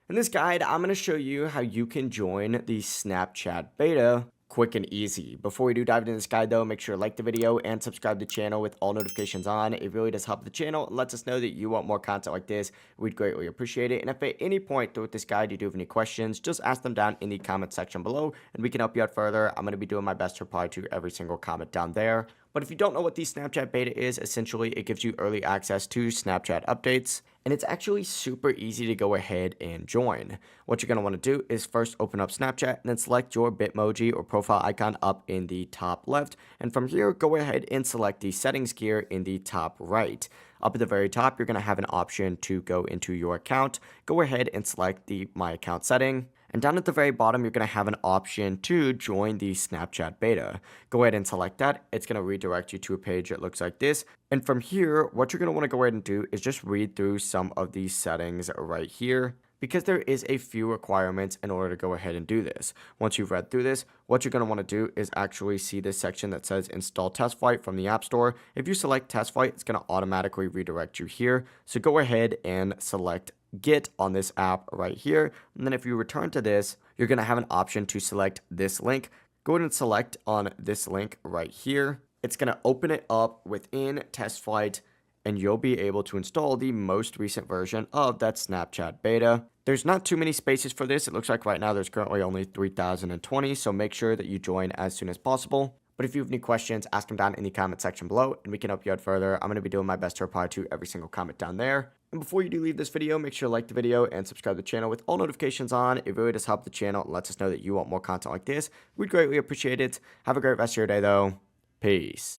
In this guide, I'm going to show you how you can join the Snapchat beta quick and easy. Before we do dive into this guide though, make sure to like the video and subscribe to the channel with all notifications on. It really does help the channel and lets us know that you want more content like this. We'd greatly appreciate it. And if at any point throughout this guide you do have any questions, just ask them down in the comment section below and we can help you out further. I'm going to be doing my best to reply to every single comment down there. But if you don't know what the Snapchat beta is, essentially it gives you early access to Snapchat updates. And it's actually super easy to go ahead and join. What you're going to want to do is first open up Snapchat and then select your Bitmoji or profile icon up in the top left. And from here, go ahead and select the settings gear in the top right. Up at the very top, you're going to have an option to go into your account. Go ahead and select the My Account setting. And down at the very bottom, you're going to have an option to join the Snapchat beta. Go ahead and select that. It's going to redirect you to a page that looks like this. And from here, what you're going to want to go ahead and do is just read through some of these settings right here, because there is a few requirements in order to go ahead and do this. Once you've read through this, what you're going to want to do is actually see this section that says install TestFlight from the App Store. If you select TestFlight, it's going to automatically redirect you here. So go ahead and select Get on this app right here. And then if you return to this, you're going to have an option to select this link. Go ahead and select on this link right here. It's going to open it up within TestFlight and you'll be able to install the most recent version of that Snapchat beta. There's not too many spaces for this. It looks like right now there's currently only 3,020, so make sure that you join as soon as possible. But if you have any questions, ask them down in the comment section below and we can help you out further. I'm going to be doing my best to reply to every single comment down there. And before you do leave this video, make sure to like the video and subscribe to the channel with all notifications on. It really does help the channel and lets us know that you want more content like this. We'd greatly appreciate it. Have a great rest of your day though. Peace.